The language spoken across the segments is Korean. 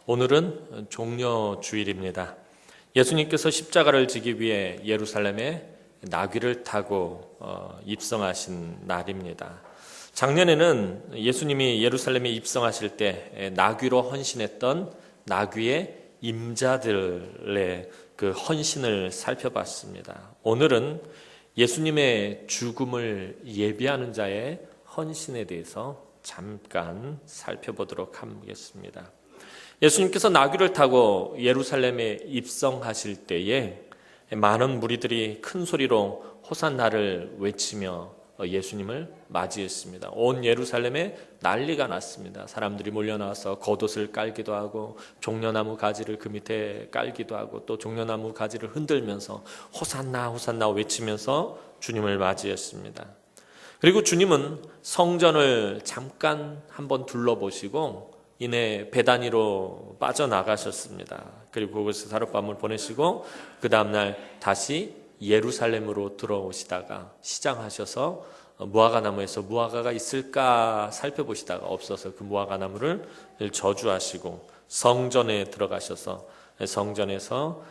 오늘은 종려주일입니다. 예수님께서 십자가를 지기 위해 예루살렘에 나귀를 타고 입성하신 날입니다. 작년에는 예수님이 예루살렘에 입성하실 때 나귀로 헌신했던 나귀의 임자들의 그 헌신을 살펴봤습니다. 오늘은 예수님의 죽음을 예비하는 자의 헌신에 대해서 잠깐 살펴보도록 하겠습니다. 예수님께서 나귀를 타고 예루살렘에 입성하실 때에 많은 무리들이 큰 소리로 호산나를 외치며 예수님을 맞이했습니다. 온 예루살렘에 난리가 났습니다. 사람들이 몰려나와서 겉옷을 깔기도 하고 종려나무 가지를 그 밑에 깔기도 하고 또 종려나무 가지를 흔들면서 호산나 호산나 외치면서 주님을 맞이했습니다. 그리고 주님은 성전을 잠깐 한번 둘러보시고 이내 베다니로 빠져나가셨습니다. 그리고 그곳에서 하룻밤을 보내시고 그 다음날 다시 예루살렘으로 들어오시다가 시장하셔서 무화과나무에서 무화과가 있을까 살펴보시다가 없어서 그 무화과나무를 저주하시고 성전에 들어가셔서 성전에서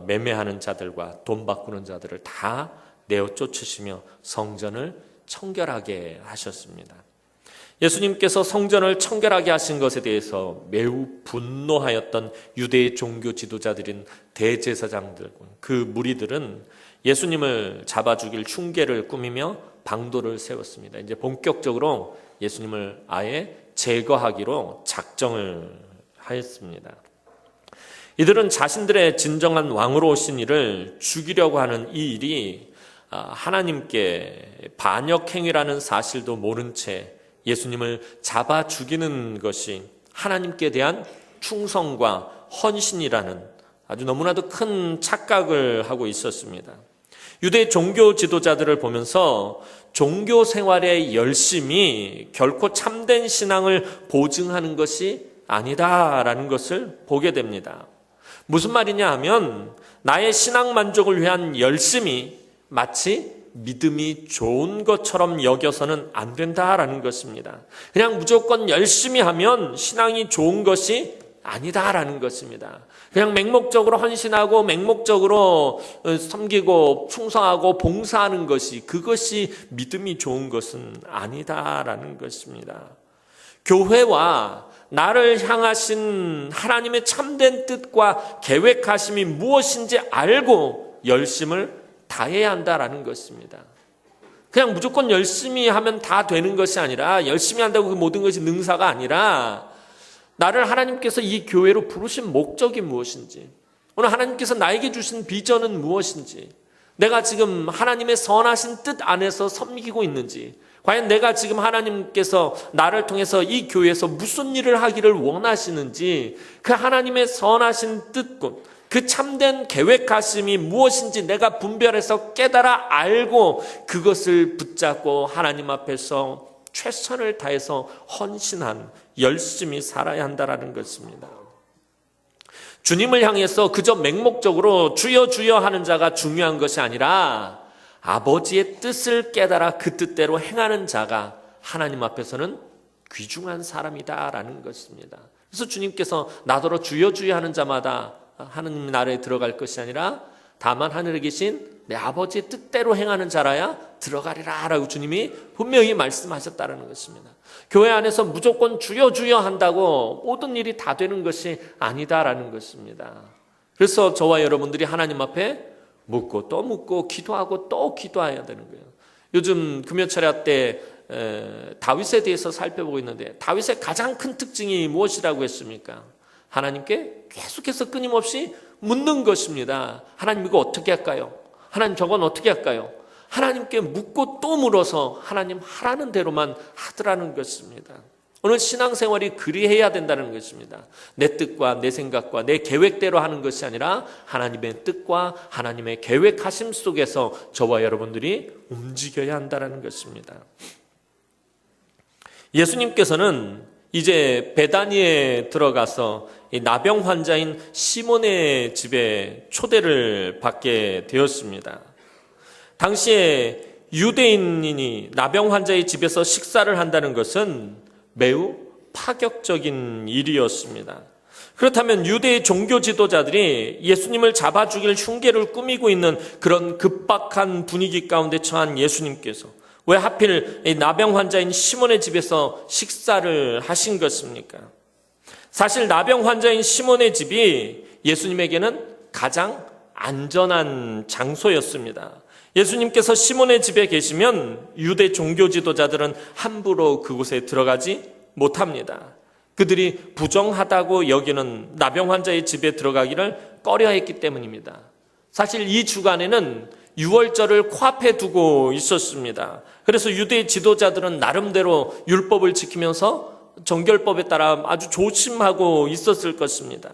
매매하는 자들과 돈 바꾸는 자들을 다 내어 쫓으시며 성전을 청결하게 하셨습니다. 예수님께서 성전을 청결하게 하신 것에 대해서 매우 분노하였던 유대의 종교 지도자들인 대제사장들, 그 무리들은 예수님을 잡아 죽일 흉계를 꾸미며 방도를 세웠습니다. 이제 본격적으로 예수님을 아예 제거하기로 작정을 하였습니다. 이들은 자신들의 진정한 왕으로 오신 이를 죽이려고 하는 이 일이 하나님께 반역행위라는 사실도 모른 채 예수님을 잡아 죽이는 것이 하나님께 대한 충성과 헌신이라는 아주 너무나도 큰 착각을 하고 있었습니다. 유대 종교 지도자들을 보면서 종교 생활의 열심이 결코 참된 신앙을 보증하는 것이 아니다라는 것을 보게 됩니다. 무슨 말이냐 하면 나의 신앙 만족을 위한 열심이 마치 믿음이 좋은 것처럼 여겨서는 안 된다라는 것입니다. 그냥 무조건 열심히 하면 신앙이 좋은 것이 아니다라는 것입니다. 그냥 맹목적으로 헌신하고 맹목적으로 섬기고 충성하고 봉사하는 것이 그것이 믿음이 좋은 것은 아니다라는 것입니다. 교회와 나를 향하신 하나님의 참된 뜻과 계획하심이 무엇인지 알고 열심을 다해야 한다라는 것입니다. 그냥 무조건 열심히 하면 다 되는 것이 아니라 열심히 한다고 그 모든 것이 능사가 아니라 나를 하나님께서 이 교회로 부르신 목적이 무엇인지 오늘 하나님께서 나에게 주신 비전은 무엇인지 내가 지금 하나님의 선하신 뜻 안에서 섬기고 있는지 과연 내가 지금 하나님께서 나를 통해서 이 교회에서 무슨 일을 하기를 원하시는지 그 하나님의 선하신 뜻과 그 참된 계획하심이 무엇인지 내가 분별해서 깨달아 알고 그것을 붙잡고 하나님 앞에서 최선을 다해서 헌신한 열심히 살아야 한다는 것입니다. 주님을 향해서 그저 맹목적으로 주여 주여 하는 자가 중요한 것이 아니라 아버지의 뜻을 깨달아 그 뜻대로 행하는 자가 하나님 앞에서는 귀중한 사람이다라는 것입니다. 그래서 주님께서 나더러 주여 주여 하는 자마다 하느님 나라에 들어갈 것이 아니라 다만 하늘에 계신 내 아버지의 뜻대로 행하는 자라야 들어가리라 라고 주님이 분명히 말씀하셨다는 것입니다. 교회 안에서 무조건 주여 주여 한다고 모든 일이 다 되는 것이 아니다라는 것입니다. 그래서 저와 여러분들이 하나님 앞에 묻고 또 묻고 기도하고 또 기도해야 되는 거예요. 요즘 금요철야 때 다윗에 대해서 살펴보고 있는데 다윗의 가장 큰 특징이 무엇이라고 했습니까? 하나님께 계속해서 끊임없이 묻는 것입니다. 하나님 이거 어떻게 할까요? 하나님 저건 어떻게 할까요? 하나님께 묻고 또 물어서 하나님 하라는 대로만 하더라는 것입니다. 오늘 신앙생활이 그리해야 된다는 것입니다. 내 뜻과 내 생각과 내 계획대로 하는 것이 아니라 하나님의 뜻과 하나님의 계획하심 속에서 저와 여러분들이 움직여야 한다는 것입니다. 예수님께서는 이제 베다니에 들어가서 이 나병 환자인 시몬의 집에 초대를 받게 되었습니다. 당시에 유대인이 나병 환자의 집에서 식사를 한다는 것은 매우 파격적인 일이었습니다. 그렇다면 유대의 종교 지도자들이 예수님을 잡아 죽일 흉계를 꾸미고 있는 그런 급박한 분위기 가운데 처한 예수님께서 왜 하필 나병 환자인 시몬의 집에서 식사를 하신 것입니까? 사실 나병 환자인 시몬의 집이 예수님에게는 가장 안전한 장소였습니다. 예수님께서 시몬의 집에 계시면 유대 종교 지도자들은 함부로 그곳에 들어가지 못합니다. 그들이 부정하다고 여기는 나병 환자의 집에 들어가기를 꺼려했기 때문입니다. 사실 이 주간에는 유월절을 코앞에 두고 있었습니다. 그래서 유대 지도자들은 나름대로 율법을 지키면서 정결법에 따라 아주 조심하고 있었을 것입니다.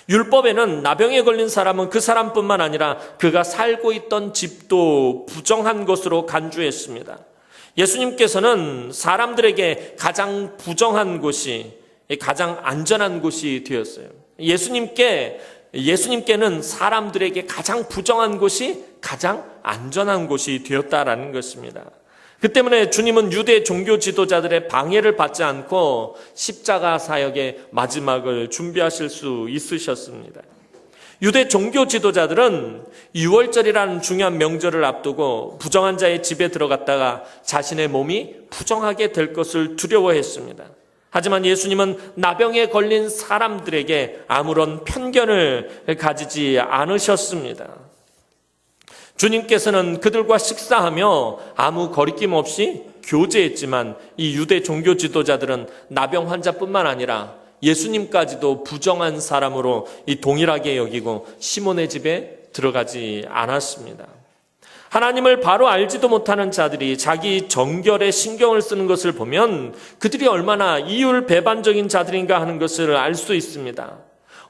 율법에는 나병에 걸린 사람은 그 사람뿐만 아니라 그가 살고 있던 집도 부정한 것으로 간주했습니다. 예수님께서는 사람들에게 가장 부정한 곳이 가장 안전한 곳이 되었어요. 예수님께는 사람들에게 가장 부정한 곳이 가장 안전한 곳이 되었다라는 것입니다. 그 때문에 주님은 유대 종교 지도자들의 방해를 받지 않고 십자가 사역의 마지막을 준비하실 수 있으셨습니다. 유대 종교 지도자들은 유월절이라는 중요한 명절을 앞두고 부정한 자의 집에 들어갔다가 자신의 몸이 부정하게 될 것을 두려워했습니다. 하지만 예수님은 나병에 걸린 사람들에게 아무런 편견을 가지지 않으셨습니다. 주님께서는 그들과 식사하며 아무 거리낌 없이 교제했지만 이 유대 종교 지도자들은 나병 환자뿐만 아니라 예수님까지도 부정한 사람으로 동일하게 여기고 시몬의 집에 들어가지 않았습니다. 하나님을 바로 알지도 못하는 자들이 자기 정결에 신경을 쓰는 것을 보면 그들이 얼마나 이율배반적인 자들인가 하는 것을 알 수 있습니다.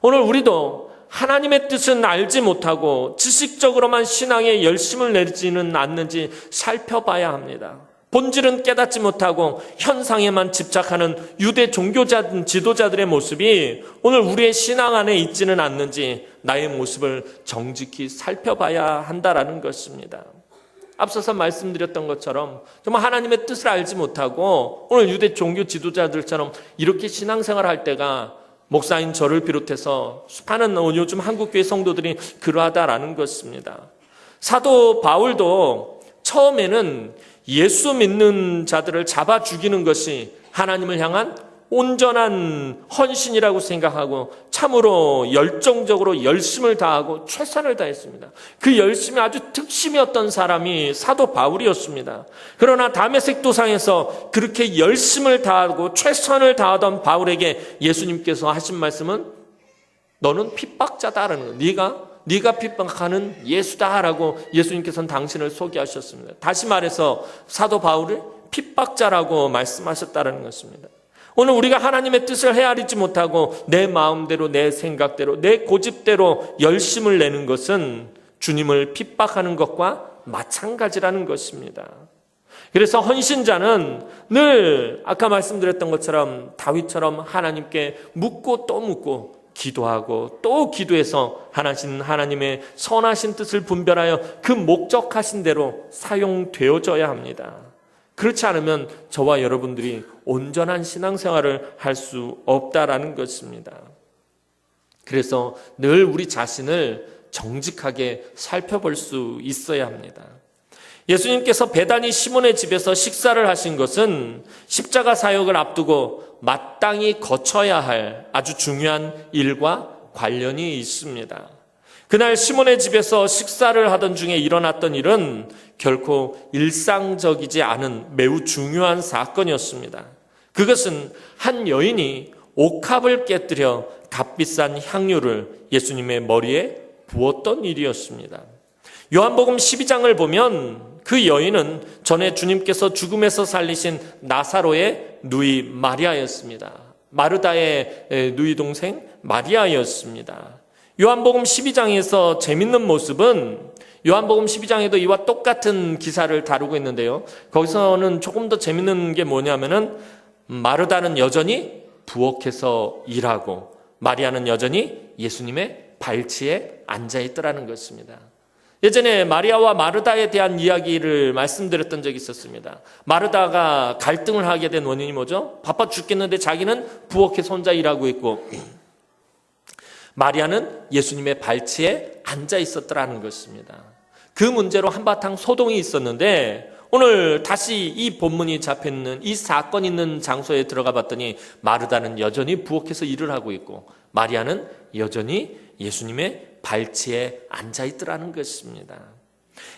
오늘 우리도 하나님의 뜻은 알지 못하고 지식적으로만 신앙에 열심을 내지는 않는지 살펴봐야 합니다. 본질은 깨닫지 못하고 현상에만 집착하는 유대 종교자 지도자들의 모습이 오늘 우리의 신앙 안에 있지는 않는지 나의 모습을 정직히 살펴봐야 한다라는 것입니다. 앞서서 말씀드렸던 것처럼 정말 하나님의 뜻을 알지 못하고 오늘 유대 종교 지도자들처럼 이렇게 신앙생활을 할 때가 목사인 저를 비롯해서 수많은 요즘 한국교회 성도들이 그러하다라는 것입니다. 사도 바울도 처음에는 예수 믿는 자들을 잡아 죽이는 것이 하나님을 향한 온전한 헌신이라고 생각하고 참으로 열정적으로 열심을 다하고 최선을 다했습니다. 그 열심이 아주 특심이었던 사람이 사도 바울이었습니다. 그러나 다메섹 도상에서 그렇게 열심을 다하고 최선을 다하던 바울에게 예수님께서 하신 말씀은 너는 핍박자다라는 거예요. 네가 핍박하는 예수다라고 예수님께서는 당신을 소개하셨습니다. 다시 말해서 사도 바울을 핍박자라고 말씀하셨다는 것입니다. 오늘 우리가 하나님의 뜻을 헤아리지 못하고 내 마음대로 내 생각대로 내 고집대로 열심을 내는 것은 주님을 핍박하는 것과 마찬가지라는 것입니다. 그래서 헌신자는 늘 아까 말씀드렸던 것처럼 다윗처럼 하나님께 묻고 또 묻고 기도하고 또 기도해서 하나님의 선하신 뜻을 분별하여 그 목적하신 대로 사용되어져야 합니다. 그렇지 않으면 저와 여러분들이 온전한 신앙생활을 할 수 없다라는 것입니다. 그래서 늘 우리 자신을 정직하게 살펴볼 수 있어야 합니다. 예수님께서 베다니 시몬의 집에서 식사를 하신 것은 십자가 사역을 앞두고 마땅히 거쳐야 할 아주 중요한 일과 관련이 있습니다. 그날 시몬의 집에서 식사를 하던 중에 일어났던 일은 결코 일상적이지 않은 매우 중요한 사건이었습니다. 그것은 한 여인이 옥합을 깨뜨려 값비싼 향유를 예수님의 머리에 부었던 일이었습니다. 요한복음 12장을 보면 그 여인은 전에 주님께서 죽음에서 살리신 나사로의 누이 마리아였습니다. 마르다의 누이 동생 마리아였습니다. 요한복음 12장에서 재밌는 모습은 요한복음 12장에도 이와 똑같은 기사를 다루고 있는데요. 거기서는 조금 더 재밌는 게 뭐냐면은 마르다는 여전히 부엌에서 일하고 마리아는 여전히 예수님의 발치에 앉아 있더라는 것입니다. 예전에 마리아와 마르다에 대한 이야기를 말씀드렸던 적이 있었습니다. 마르다가 갈등을 하게 된 원인이 뭐죠? 바빠 죽겠는데 자기는 부엌에서 혼자 일하고 있고 마리아는 예수님의 발치에 앉아 있었더라는 것입니다. 그 문제로 한바탕 소동이 있었는데 오늘 다시 이 본문이 잡혀있는 이 사건 있는 장소에 들어가 봤더니 마르다는 여전히 부엌에서 일을 하고 있고 마리아는 여전히 예수님의 발치에 앉아 있더라는 것입니다.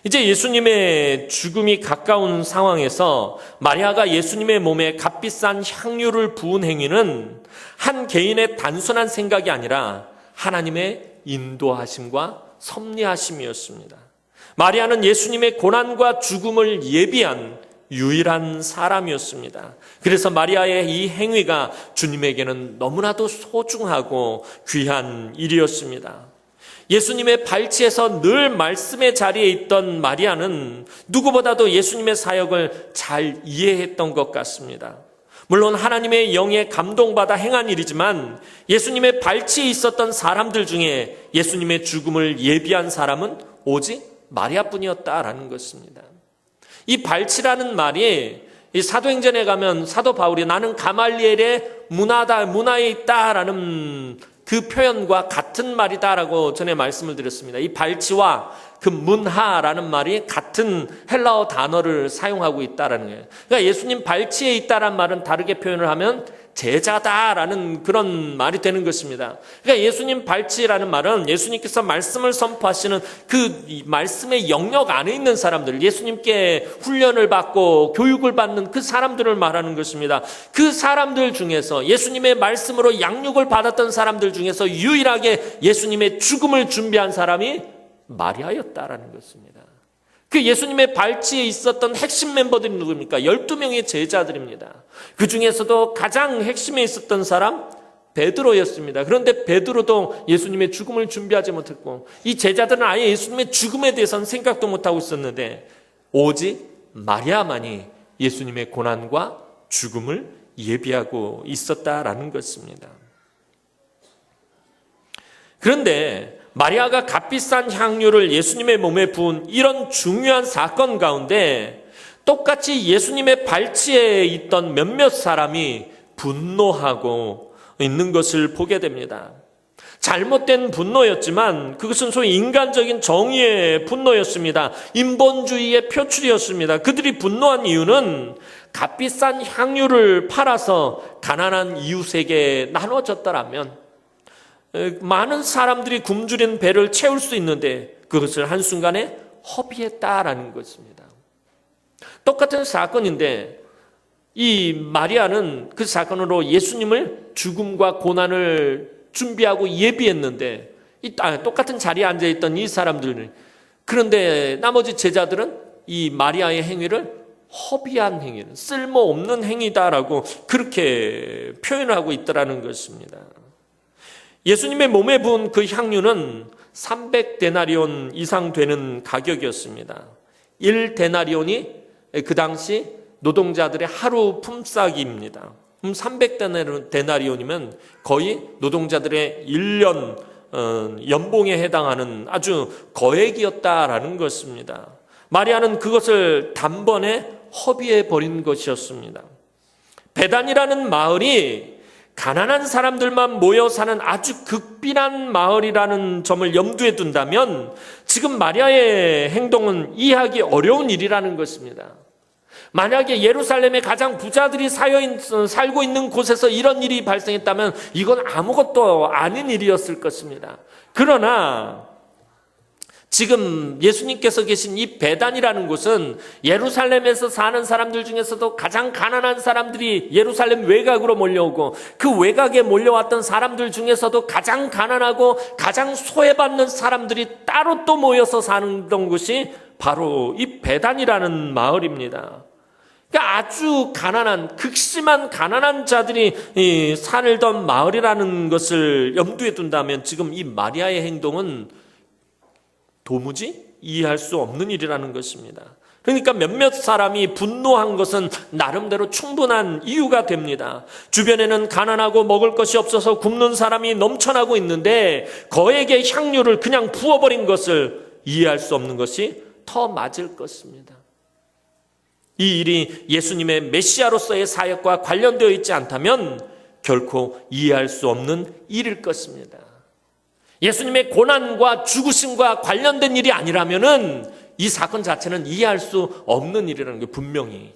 이제 예수님의 죽음이 가까운 상황에서 마리아가 예수님의 몸에 값비싼 향유를 부은 행위는 한 개인의 단순한 생각이 아니라 하나님의 인도하심과 섭리하심이었습니다. 마리아는 예수님의 고난과 죽음을 예비한 유일한 사람이었습니다. 그래서 마리아의 이 행위가 주님에게는 너무나도 소중하고 귀한 일이었습니다. 예수님의 발치에서 늘 말씀의 자리에 있던 마리아는 누구보다도 예수님의 사역을 잘 이해했던 것 같습니다. 물론 하나님의 영에 감동받아 행한 일이지만 예수님의 발치에 있었던 사람들 중에 예수님의 죽음을 예비한 사람은 오직 마리아뿐이었다라는 것입니다. 이 발치라는 말이 이 사도행전에 가면 사도 바울이 나는 가말리엘의 문화에 있다라는 그 표현과 같은 말이다라고 전에 말씀을 드렸습니다. 이 발치와 그 문하라는 말이 같은 헬라어 단어를 사용하고 있다라는 거예요. 그러니까 예수님 발치에 있다라는 말은 다르게 표현을 하면 제자다라는 그런 말이 되는 것입니다. 그러니까 예수님 발치라는 말은 예수님께서 말씀을 선포하시는 그 말씀의 영역 안에 있는 사람들, 예수님께 훈련을 받고 교육을 받는 그 사람들을 말하는 것입니다. 그 사람들 중에서 예수님의 말씀으로 양육을 받았던 사람들 중에서 유일하게 예수님의 죽음을 준비한 사람이 마리아였다라는 것입니다. 그 예수님의 발치에 있었던 핵심 멤버들이 누굽니까? 12명의 제자들입니다. 그 중에서도 가장 핵심에 있었던 사람 베드로였습니다. 그런데 베드로도 예수님의 죽음을 준비하지 못했고 이 제자들은 아예 예수님의 죽음에 대해서는 생각도 못하고 있었는데 오직 마리아만이 예수님의 고난과 죽음을 예비하고 있었다라는 것입니다. 그런데 마리아가 값비싼 향유를 예수님의 몸에 부은 이런 중요한 사건 가운데 똑같이 예수님의 발치에 있던 몇몇 사람이 분노하고 있는 것을 보게 됩니다. 잘못된 분노였지만 그것은 소위 인간적인 정의의 분노였습니다. 인본주의의 표출이었습니다. 그들이 분노한 이유는 값비싼 향유를 팔아서 가난한 이웃에게 나눠줬더라면 많은 사람들이 굶주린 배를 채울 수 있는데 그것을 한순간에 허비했다라는 것입니다. 똑같은 사건인데 이 마리아는 그 사건으로 예수님을 죽음과 고난을 준비하고 예비했는데 똑같은 자리에 앉아있던 이 사람들은 그런데 나머지 제자들은 이 마리아의 행위를 허비한 행위는 쓸모없는 행위다라고 그렇게 표현하고 있더라는 것입니다. 예수님의 몸에 부은 그 향유는 300데나리온 이상 되는 가격이었습니다. 1데나리온이 그 당시 노동자들의 하루 품삯입니다. 300데나리온이면 거의 노동자들의 1년 연봉에 해당하는 아주 거액이었다라는 것입니다. 마리아는 그것을 단번에 허비해 버린 것이었습니다. 베단이라는 마을이 가난한 사람들만 모여 사는 아주 극빈한 마을이라는 점을 염두에 둔다면 지금 마리아의 행동은 이해하기 어려운 일이라는 것입니다. 만약에 예루살렘의 가장 부자들이 살고 있는 곳에서 이런 일이 발생했다면 이건 아무것도 아닌 일이었을 것입니다. 그러나 지금 예수님께서 계신 이 베단이라는 곳은 예루살렘에서 사는 사람들 중에서도 가장 가난한 사람들이 예루살렘 외곽으로 몰려오고 그 외곽에 몰려왔던 사람들 중에서도 가장 가난하고 가장 소외받는 사람들이 따로 또 모여서 사는 곳이 바로 이 베단이라는 마을입니다. 그러니까 아주 가난한 극심한 가난한 자들이 살던 마을이라는 것을 염두에 둔다면 지금 이 마리아의 행동은 도무지 이해할 수 없는 일이라는 것입니다. 그러니까 몇몇 사람이 분노한 것은 나름대로 충분한 이유가 됩니다. 주변에는 가난하고 먹을 것이 없어서 굶는 사람이 넘쳐나고 있는데 거액의 향유를 그냥 부어버린 것을 이해할 수 없는 것이 더 맞을 것입니다. 이 일이 예수님의 메시아로서의 사역과 관련되어 있지 않다면 결코 이해할 수 없는 일일 것입니다. 예수님의 고난과 죽으심과 관련된 일이 아니라면은 이 사건 자체는 이해할 수 없는 일이라는 게 분명히.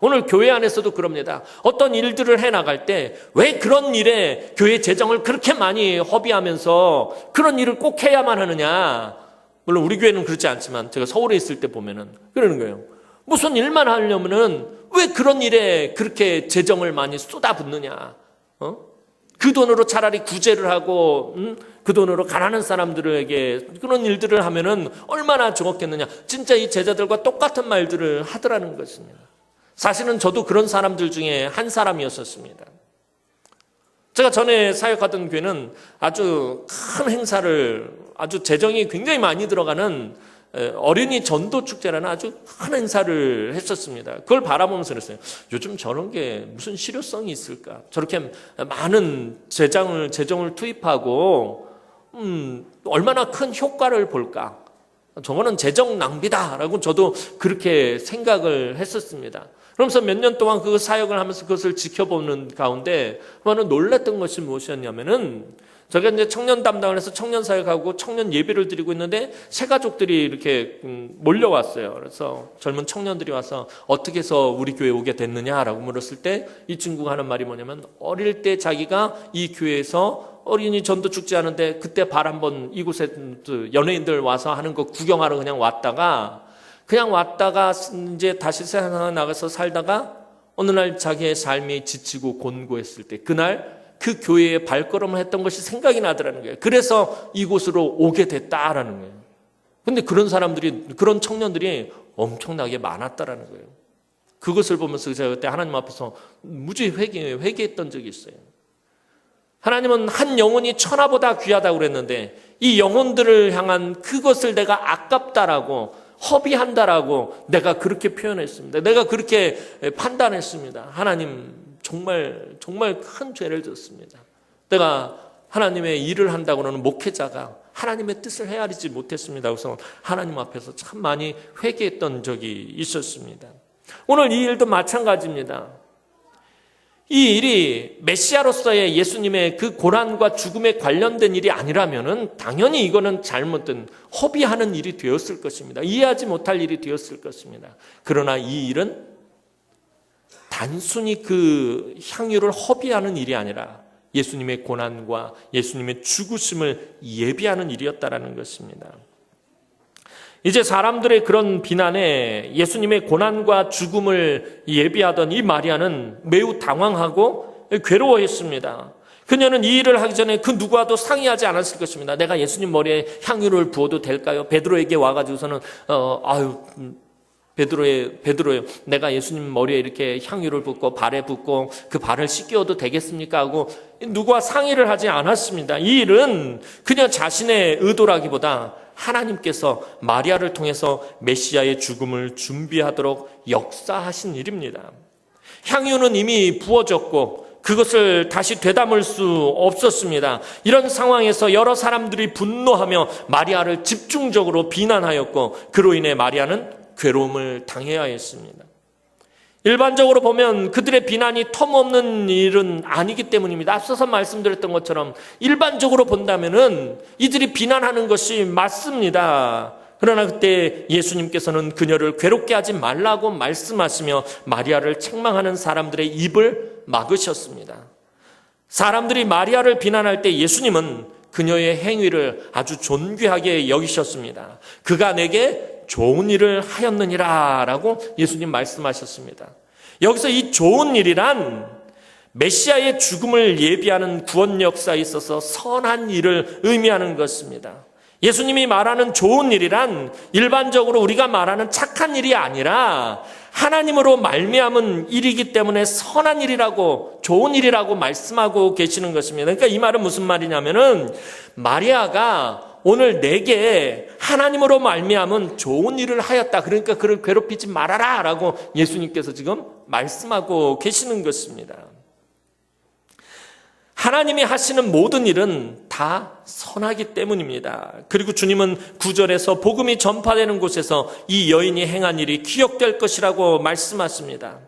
오늘 교회 안에서도 그럽니다. 어떤 일들을 해나갈 때 왜 그런 일에 교회 재정을 그렇게 많이 허비하면서 그런 일을 꼭 해야만 하느냐. 물론 우리 교회는 그렇지 않지만 제가 서울에 있을 때 보면은 그러는 거예요. 무슨 일만 하려면은 왜 그런 일에 그렇게 재정을 많이 쏟아붓느냐. 그 돈으로 차라리 구제를 하고 그 돈으로 가난한 사람들에게 그런 일들을 하면은 얼마나 좋겠느냐. 진짜 이 제자들과 똑같은 말들을 하더라는 것입니다. 사실은 저도 그런 사람들 중에 한 사람이었었습니다. 제가 전에 사역하던 교회는 아주 큰 행사를, 아주 재정이 굉장히 많이 들어가는 어린이 전도 축제라는 아주 큰 행사를 했었습니다. 그걸 바라보면서 그랬어요. 요즘 저런 게 무슨 실효성이 있을까? 저렇게 많은 재정을 투입하고 얼마나 큰 효과를 볼까? 저거는 재정 낭비다라고 저도 그렇게 생각을 했었습니다. 그러면서 몇 년 동안 그 사역을 하면서 그것을 지켜보는 가운데 저는 놀랐던 것이 무엇이었냐면은 제가 이제 청년 담당을 해서 청년 사역하고 청년 예배를 드리고 있는데 새 가족들이 이렇게 몰려왔어요. 그래서 젊은 청년들이 와서 어떻게 해서 우리 교회에 오게 됐느냐라고 물었을 때 이 친구가 하는 말이 뭐냐면 어릴 때 자기가 이 교회에서 어린이 전도 축제 하는데 그때 발 한번 이곳에 연예인들 와서 하는 거 구경하러 그냥 왔다가 이제 다시 세상에 나가서 살다가 어느 날 자기의 삶이 지치고 곤고했을 때 그날 그 교회에 발걸음을 했던 것이 생각이 나더라는 거예요. 그래서 이곳으로 오게 됐다라는 거예요. 근데 그런 청년들이 엄청나게 많았다라는 거예요. 그것을 보면서 제가 그때 하나님 앞에서 무지 회개했던 적이 있어요. 하나님은 한 영혼이 천하보다 귀하다고 그랬는데 이 영혼들을 향한 그것을 내가 아깝다라고 허비한다라고 내가 그렇게 표현했습니다. 내가 그렇게 판단했습니다. 하나님 정말 큰 죄를 졌습니다. 내가 하나님의 일을 한다고는 목회자가 하나님의 뜻을 헤아리지 못했습니다. 그래서 하나님 앞에서 참 많이 회개했던 적이 있었습니다. 오늘 이 일도 마찬가지입니다. 이 일이 메시아로서의 예수님의 그 고난과 죽음에 관련된 일이 아니라면은 당연히 이거는 잘못된 허비하는 일이 되었을 것입니다. 이해하지 못할 일이 되었을 것입니다. 그러나 이 일은 단순히 그 향유를 허비하는 일이 아니라 예수님의 고난과 예수님의 죽으심을 예비하는 일이었다라는 것입니다. 이제 사람들의 그런 비난에 예수님의 고난과 죽음을 예비하던 이 마리아는 매우 당황하고 괴로워했습니다. 그녀는 이 일을 하기 전에 그 누구와도 상의하지 않았을 것입니다. 내가 예수님 머리에 향유를 부어도 될까요? 베드로에게 와가지고서는 베드로예요. 내가 예수님 머리에 이렇게 향유를 붓고 발에 붓고 그 발을 씻겨도 되겠습니까? 하고 누구와 상의를 하지 않았습니다. 이 일은 그녀 자신의 의도라기보다 하나님께서 마리아를 통해서 메시아의 죽음을 준비하도록 역사하신 일입니다. 향유는 이미 부어졌고 그것을 다시 되담을 수 없었습니다. 이런 상황에서 여러 사람들이 분노하며 마리아를 집중적으로 비난하였고 그로 인해 마리아는 괴로움을 당해야 했습니다. 일반적으로 보면 그들의 비난이 터무없는 일은 아니기 때문입니다. 앞서서 말씀드렸던 것처럼 일반적으로 본다면은 이들이 비난하는 것이 맞습니다. 그러나 그때 예수님께서는 그녀를 괴롭게 하지 말라고 말씀하시며 마리아를 책망하는 사람들의 입을 막으셨습니다. 사람들이 마리아를 비난할 때 예수님은 그녀의 행위를 아주 존귀하게 여기셨습니다. 그가 내게 좋은 일을 하였느니라 라고 예수님 말씀하셨습니다. 여기서 이 좋은 일이란 메시아의 죽음을 예비하는 구원 역사에 있어서 선한 일을 의미하는 것입니다. 예수님이 말하는 좋은 일이란 일반적으로 우리가 말하는 착한 일이 아니라 하나님으로 말미암은 일이기 때문에 선한 일이라고 좋은 일이라고 말씀하고 계시는 것입니다. 그러니까 이 말은 무슨 말이냐면은 마리아가 오늘 내게 하나님으로 말미암은 좋은 일을 하였다. 그러니까 그를 괴롭히지 말아라 라고 예수님께서 지금 말씀하고 계시는 것입니다. 하나님이 하시는 모든 일은 다 선하기 때문입니다. 그리고 주님은 9절에서 복음이 전파되는 곳에서 이 여인이 행한 일이 기억될 것이라고 말씀하십니다.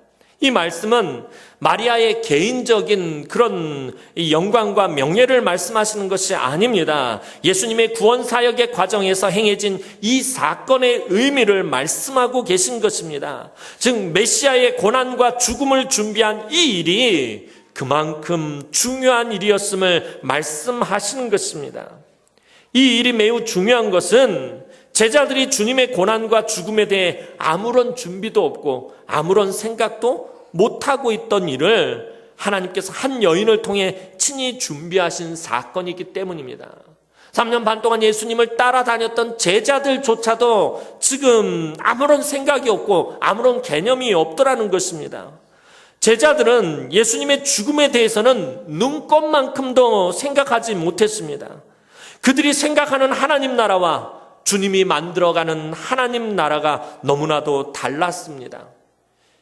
이 말씀은 마리아의 개인적인 그런 영광과 명예를 말씀하시는 것이 아닙니다. 예수님의 구원 사역의 과정에서 행해진 이 사건의 의미를 말씀하고 계신 것입니다. 즉 메시아의 고난과 죽음을 준비한 이 일이 그만큼 중요한 일이었음을 말씀하시는 것입니다. 이 일이 매우 중요한 것은 제자들이 주님의 고난과 죽음에 대해 아무런 준비도 없고 아무런 생각도 못하고 있던 일을 하나님께서 한 여인을 통해 친히 준비하신 사건이기 때문입니다. 3년 반 동안 예수님을 따라다녔던 제자들조차도 지금 아무런 생각이 없고 아무런 개념이 없더라는 것입니다. 제자들은 예수님의 죽음에 대해서는 눈꼽만큼도 생각하지 못했습니다. 그들이 생각하는 하나님 나라와 주님이 만들어가는 하나님 나라가 너무나도 달랐습니다.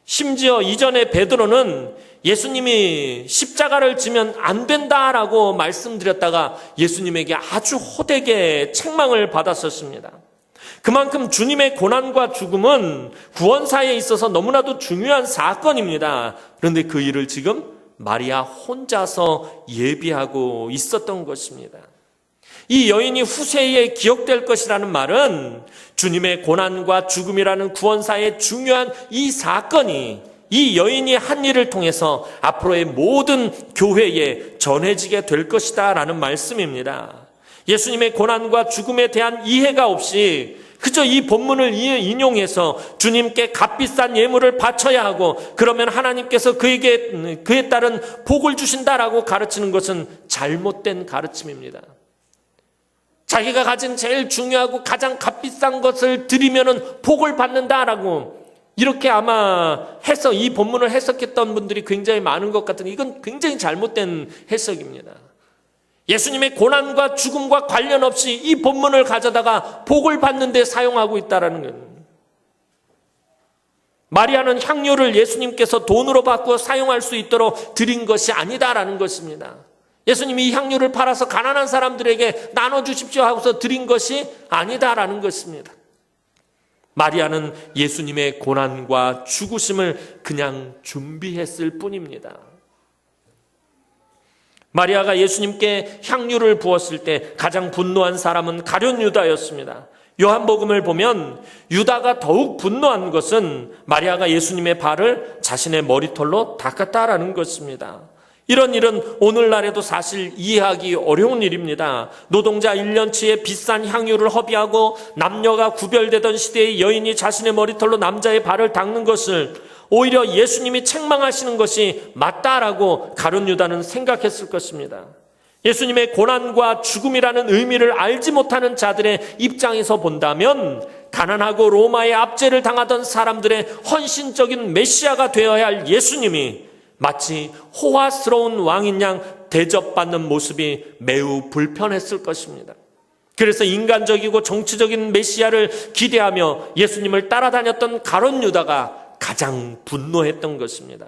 심지어 이전에 베드로는 예수님이 십자가를 지면 안 된다라고 말씀드렸다가 예수님에게 아주 호되게 책망을 받았었습니다. 그만큼 주님의 고난과 죽음은 구원사에 있어서 너무나도 중요한 사건입니다. 그런데 그 일을 지금 마리아 혼자서 예비하고 있었던 것입니다. 이 여인이 후세에 기억될 것이라는 말은 주님의 고난과 죽음이라는 구원사의 중요한 이 사건이 이 여인이 한 일을 통해서 앞으로의 모든 교회에 전해지게 될 것이다 라는 말씀입니다. 예수님의 고난과 죽음에 대한 이해가 없이 그저 이 본문을 인용해서 주님께 값비싼 예물을 바쳐야 하고 그러면 하나님께서 그에 따른 복을 주신다라고 가르치는 것은 잘못된 가르침입니다. 자기가 가진 제일 중요하고 가장 값비싼 것을 드리면은 복을 받는다라고 이렇게 아마 해서 이 본문을 해석했던 분들이 굉장히 많은 것 같은데 이건 굉장히 잘못된 해석입니다. 예수님의 고난과 죽음과 관련 없이 이 본문을 가져다가 복을 받는 데 사용하고 있다라는 거예요. 마리아는 향료를 예수님께서 돈으로 바꾸어 사용할 수 있도록 드린 것이 아니다라는 것입니다. 예수님이 이 향료를 팔아서 가난한 사람들에게 나눠주십시오 하고서 드린 것이 아니다라는 것입니다. 마리아는 예수님의 고난과 죽으심을 그냥 준비했을 뿐입니다. 마리아가 예수님께 향유를 부었을 때 가장 분노한 사람은 가룟 유다였습니다. 요한복음을 보면 유다가 더욱 분노한 것은 마리아가 예수님의 발을 자신의 머리털로 닦았다라는 것입니다. 이런 일은 오늘날에도 사실 이해하기 어려운 일입니다. 노동자 1년치의 비싼 향유를 허비하고 남녀가 구별되던 시대의 여인이 자신의 머리털로 남자의 발을 닦는 것을 오히려 예수님이 책망하시는 것이 맞다라고 가룟 유다는 생각했을 것입니다. 예수님의 고난과 죽음이라는 의미를 알지 못하는 자들의 입장에서 본다면 가난하고 로마의 압제를 당하던 사람들의 헌신적인 메시아가 되어야 할 예수님이 마치 호화스러운 왕인 양 대접받는 모습이 매우 불편했을 것입니다. 그래서 인간적이고 정치적인 메시아를 기대하며 예수님을 따라다녔던 가룟 유다가 가장 분노했던 것입니다.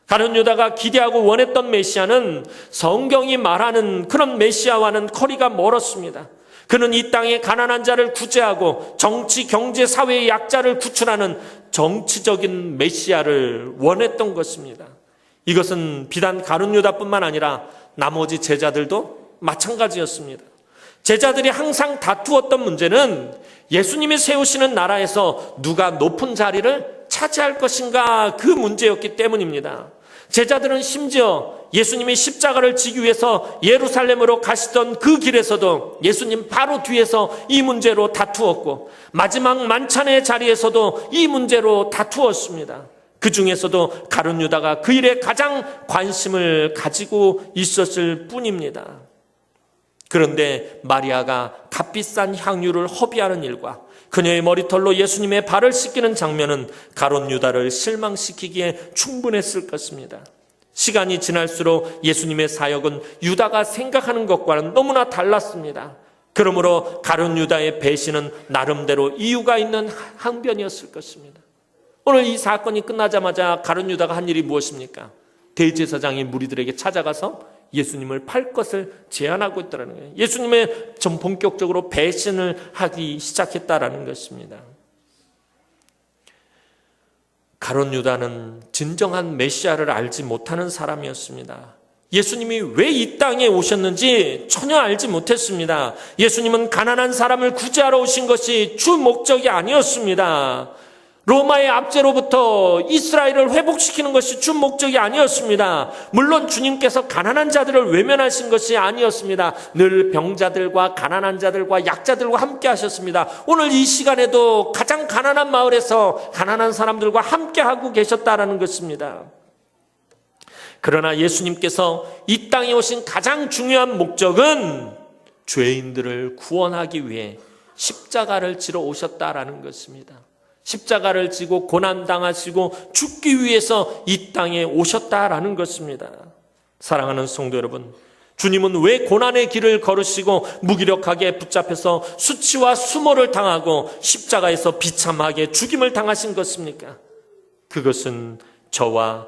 가룟 유다가 기대하고 원했던 메시아는 성경이 말하는 그런 메시아와는 거리가 멀었습니다. 그는 이 땅의 가난한 자를 구제하고 정치, 경제, 사회의 약자를 구출하는 정치적인 메시아를 원했던 것입니다. 이것은 비단 가룟 유다뿐만 아니라 나머지 제자들도 마찬가지였습니다. 제자들이 항상 다투었던 문제는 예수님이 세우시는 나라에서 누가 높은 자리를 차지할 것인가 그 문제였기 때문입니다. 제자들은 심지어 예수님이 십자가를 지기 위해서 예루살렘으로 가시던 그 길에서도 예수님 바로 뒤에서 이 문제로 다투었고 마지막 만찬의 자리에서도 이 문제로 다투었습니다. 그 중에서도 가룟 유다가 그 일에 가장 관심을 가지고 있었을 뿐입니다. 그런데 마리아가 값비싼 향유를 허비하는 일과 그녀의 머리털로 예수님의 발을 씻기는 장면은 가룟 유다를 실망시키기에 충분했을 것입니다. 시간이 지날수록 예수님의 사역은 유다가 생각하는 것과는 너무나 달랐습니다. 그러므로 가룟 유다의 배신은 나름대로 이유가 있는 항변이었을 것입니다. 오늘 이 사건이 끝나자마자 가룟 유다가 한 일이 무엇입니까? 대제사장이 무리들에게 찾아가서 예수님을 팔 것을 제안하고 있다는 거예요. 예수님의 전 본격적으로 배신을 하기 시작했다라는 것입니다. 가룟 유다는 진정한 메시아를 알지 못하는 사람이었습니다. 예수님이 왜 이 땅에 오셨는지 전혀 알지 못했습니다. 예수님은 가난한 사람을 구제하러 오신 것이 주 목적이 아니었습니다. 로마의 압제로부터 이스라엘을 회복시키는 것이 주 목적이 아니었습니다. 물론 주님께서 가난한 자들을 외면하신 것이 아니었습니다. 늘 병자들과 가난한 자들과 약자들과 함께 하셨습니다. 오늘 이 시간에도 가장 가난한 마을에서 가난한 사람들과 함께 하고 계셨다라는 것입니다. 그러나 예수님께서 이 땅에 오신 가장 중요한 목적은 죄인들을 구원하기 위해 십자가를 지러 오셨다라는 것입니다. 십자가를 지고 고난당하시고 죽기 위해서 이 땅에 오셨다라는 것입니다. 사랑하는 성도 여러분, 주님은 왜 고난의 길을 걸으시고 무기력하게 붙잡혀서 수치와 수모를 당하고 십자가에서 비참하게 죽임을 당하신 것입니까? 그것은 저와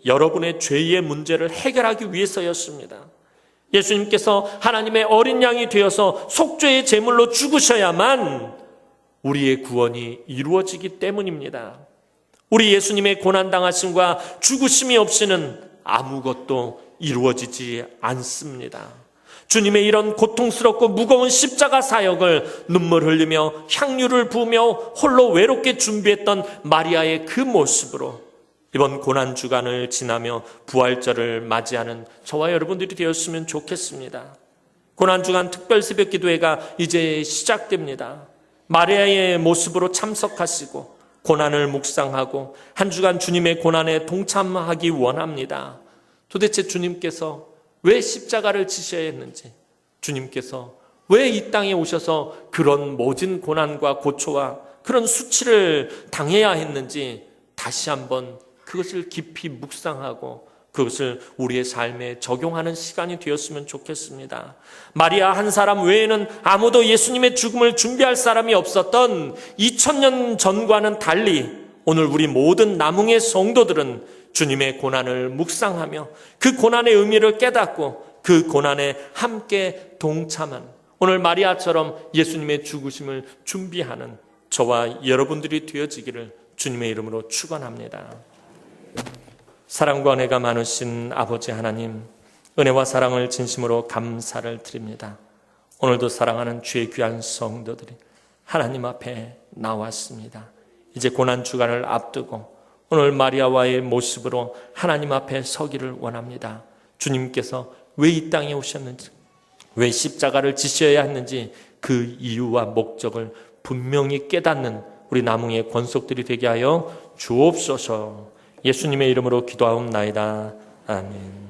여러분의 죄의 문제를 해결하기 위해서였습니다. 예수님께서 하나님의 어린 양이 되어서 속죄의 제물로 죽으셔야만 우리의 구원이 이루어지기 때문입니다. 우리 예수님의 고난당하심과 죽으심이 없이는 아무것도 이루어지지 않습니다. 주님의 이런 고통스럽고 무거운 십자가 사역을 눈물 흘리며 향유를 부으며 홀로 외롭게 준비했던 마리아의 그 모습으로 이번 고난주간을 지나며 부활절을 맞이하는 저와 여러분들이 되었으면 좋겠습니다. 고난주간 특별 새벽기도회가 이제 시작됩니다. 마리아의 모습으로 참석하시고 고난을 묵상하고 한 주간 주님의 고난에 동참하기 원합니다. 도대체 주님께서 왜 십자가를 지셔야 했는지, 주님께서 왜 이 땅에 오셔서 그런 모진 고난과 고초와 그런 수치를 당해야 했는지 다시 한번 그것을 깊이 묵상하고 그것을 우리의 삶에 적용하는 시간이 되었으면 좋겠습니다. 마리아 한 사람 외에는 아무도 예수님의 죽음을 준비할 사람이 없었던 2000년 전과는 달리 오늘 우리 모든 남흥의 성도들은 주님의 고난을 묵상하며 그 고난의 의미를 깨닫고 그 고난에 함께 동참한 오늘 마리아처럼 예수님의 죽으심을 준비하는 저와 여러분들이 되어지기를 주님의 이름으로 축원합니다. 사랑과 은혜가 많으신 아버지 하나님, 은혜와 사랑을 진심으로 감사를 드립니다. 오늘도 사랑하는 주의 귀한 성도들이 하나님 앞에 나왔습니다. 이제 고난주간을 앞두고 오늘 마리아와의 모습으로 하나님 앞에 서기를 원합니다. 주님께서 왜 이 땅에 오셨는지, 왜 십자가를 지셔야 했는지 그 이유와 목적을 분명히 깨닫는 우리 남흥의 권속들이 되게 하여 주옵소서. 예수님의 이름으로 기도하옵나이다. 아멘.